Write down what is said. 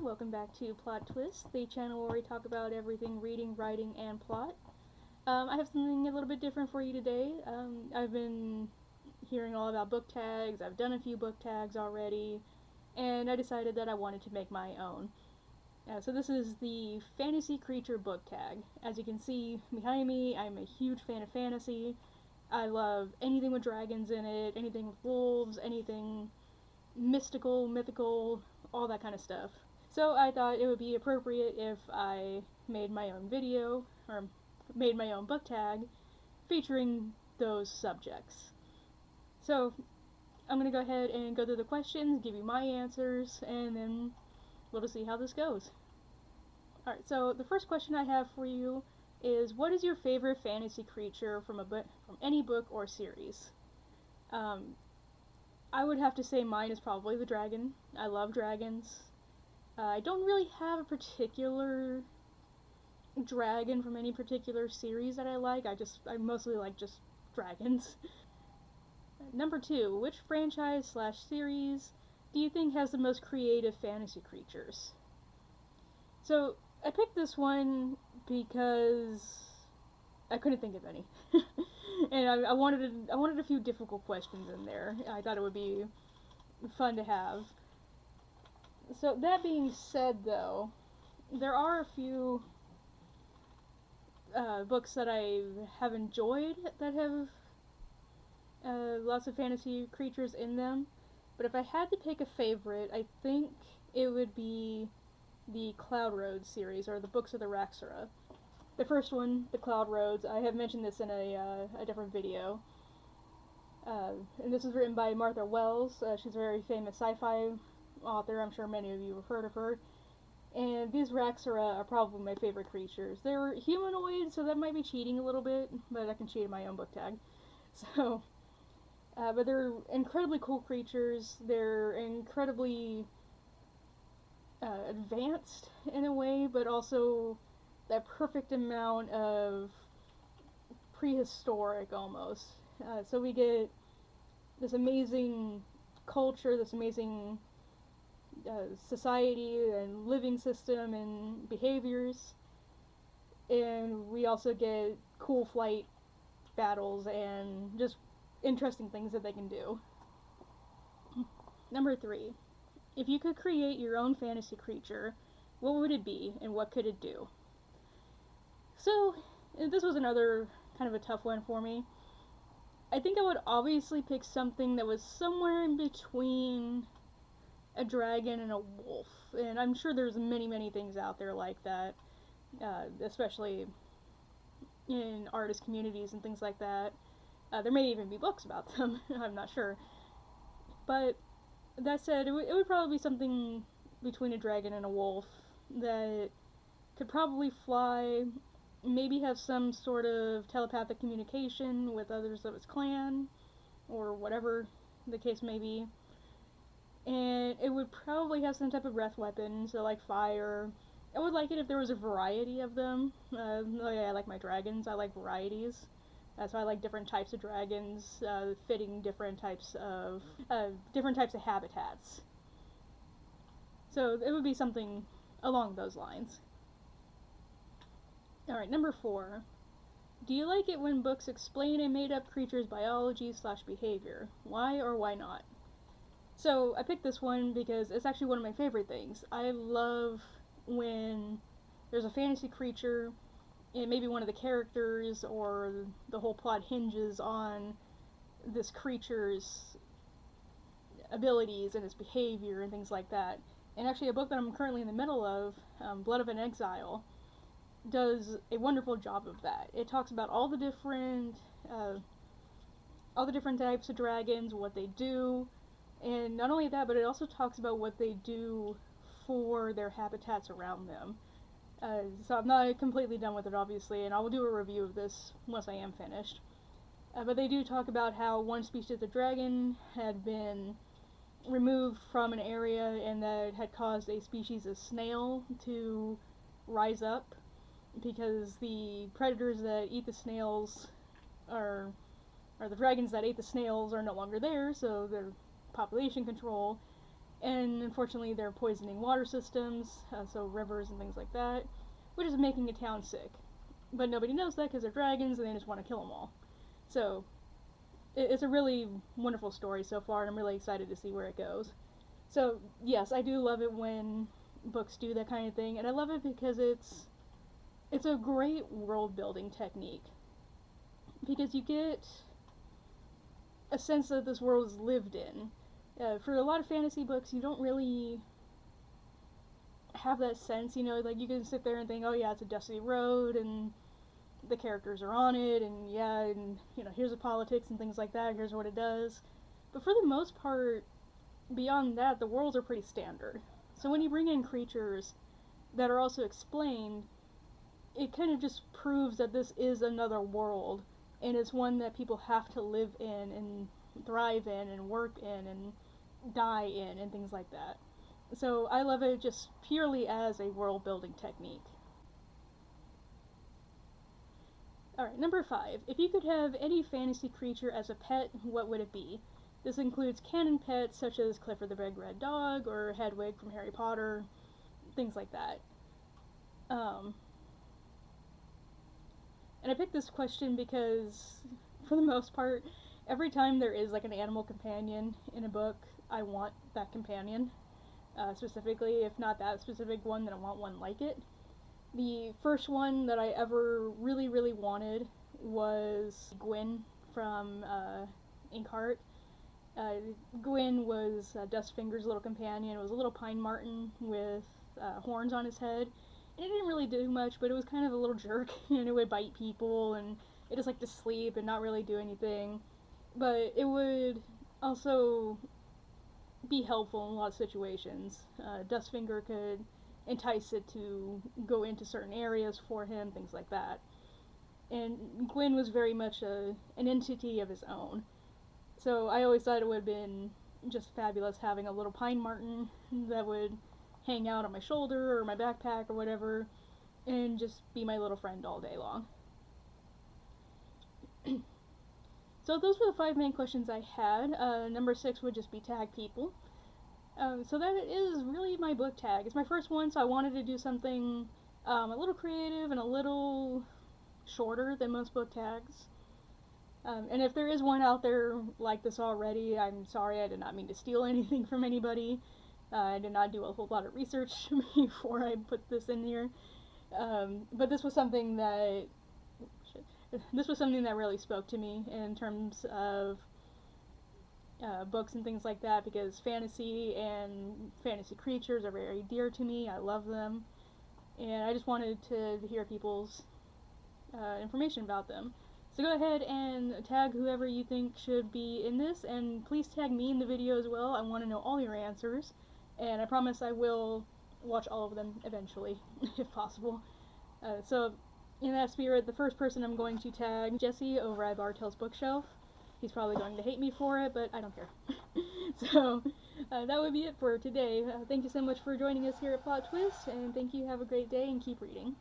welcome back to Plot Twist, the channel where we talk about everything reading, writing, and plot. I have something a little bit different for you today. I've been hearing all about book tags, I've done a few book tags already, and I decided that I wanted to make my own. So this is the Fantasy Creature book tag. As you can see behind me, I'm a huge fan of fantasy. I love anything with dragons in it, anything with wolves, anything mystical, mythical, all that kind of stuff. So I thought it would be appropriate if I made my own video, or made my own book tag, featuring those subjects. So I'm going to go ahead and go through the questions, give you my answers, and then we'll just see how this goes. Alright, so the first question I have for you is, what is your favorite fantasy creature from any book or series? I would have to say mine is probably the dragon. I love dragons. I don't really have a particular dragon from any particular series that I like. I mostly like just dragons. Number 2, which franchise/series do you think has the most creative fantasy creatures? So I picked this one because I couldn't think of any. And I wanted a few difficult questions in there. I thought it would be fun to have. So that being said, though, there are a few books that I have enjoyed that have lots of fantasy creatures in them. But if I had to pick a favorite, I think it would be the Cloud Road series, or the Books of the Raxora. The first one, the Cloud Roads, I have mentioned this in a different video. And this is written by Martha Wells. She's a very famous sci-fi author. I'm sure many of you have heard of her. And these Raxora are probably my favorite creatures. They're humanoid, so that might be cheating a little bit, but I can cheat in my own book tag. So, but they're incredibly cool creatures. They're incredibly advanced in a way, but also that perfect amount of prehistoric almost. So we get this amazing culture, this amazing society and living system and behaviors, and we also get cool flight battles and just interesting things that they can do. Number 3, if you could create your own fantasy creature, what would it be and what could it do? So this was another kind of a tough one for me. I think I would obviously pick something that was somewhere in between a dragon and a wolf, and I'm sure there's many things out there like that, especially in artist communities and things like that. There may even be books about them. I'm not sure, but that said, it would probably be something between a dragon and a wolf that could probably fly, maybe have some sort of telepathic communication with others of its clan, or whatever the case may be. And it would probably have some type of breath weapon, so like fire. I would like it if there was a variety of them. I like my dragons, I like varieties. So I like different types of dragons, fitting different types of habitats. So it would be something along those lines. Alright, number 4. Do you like it when books explain a made-up creature's biology/behavior? Why or why not? So I picked this one because it's actually one of my favorite things. I love when there's a fantasy creature and maybe one of the characters or the whole plot hinges on this creature's abilities and its behavior and things like that. And actually a book that I'm currently in the middle of, Blood of an Exile, does a wonderful job of that. It talks about all the different types of dragons, what they do, and not only that, but it also talks about what they do for their habitats around them. So I'm not completely done with it, obviously, and I will do a review of this once I am finished. But they do talk about how one species of dragon had been removed from an area and that had caused a species of snail to rise up because the predators that eat the snails or the dragons that ate the snails are no longer there, so they're population control, and unfortunately they're poisoning water systems, so rivers and things like that, which is making a town sick. But nobody knows that because they're dragons and they just want to kill them all. So it's a really wonderful story so far, and I'm really excited to see where it goes. So yes, I do love it when books do that kind of thing, and I love it because it's a great world building technique, because you get a sense that this world is lived in. For a lot of fantasy books, you don't really have that sense, you know, like you can sit there and think, oh yeah, it's a dusty road and the characters are on it, and yeah, and you know, here's the politics and things like that, here's what it does. But for the most part, beyond that, the worlds are pretty standard. So when you bring in creatures that are also explained, it kind of just proves that this is another world, and it's one that people have to live in and thrive in and work in and die in and things like that. So I love it just purely as a world building technique. Alright, number 5. If you could have any fantasy creature as a pet, what would it be? This includes canon pets such as Clifford the Big Red Dog or Hedwig from Harry Potter, things like that. And I picked this question because, for the most part, every time there is like an animal companion in a book, I want that companion. Specifically, if not that specific one, then I want one like it. The first one that I ever really wanted was Gwyn from Inkheart. Gwyn was Dustfinger's little companion. It was a little pine marten with horns on his head. And it didn't really do much, but it was kind of a little jerk, and it would bite people, and it just liked to sleep and not really do anything. But it would also be helpful in a lot of situations. Dustfinger could entice it to go into certain areas for him, things like that. And Gwyn was very much an entity of his own. So I always thought it would have been just fabulous having a little pine marten that would hang out on my shoulder or my backpack or whatever, and just be my little friend all day long. So those were the 5 main questions I had. Number 6 would just be tag people. So that is really my book tag. It's my first one, so I wanted to do something a little creative and a little shorter than most book tags. And if there is one out there like this already, I'm sorry, I did not mean to steal anything from anybody. I did not do a whole lot of research before I put this in here. But this was something that really spoke to me in terms of books and things like that, because fantasy and fantasy creatures are very dear to me. I love them, and I just wanted to hear people's information about them. So go ahead and tag whoever you think should be in this, and please tag me in the video as well. I want to know all your answers, and I promise I will watch all of them eventually, if possible. So in that spirit, the first person I'm going to tag, Jesse over at Bartell's Bookshelf. He's probably going to hate me for it, but I don't care. So that would be it for today. Thank you so much for joining us here at Plot Twist, and thank you. Have a great day and keep reading.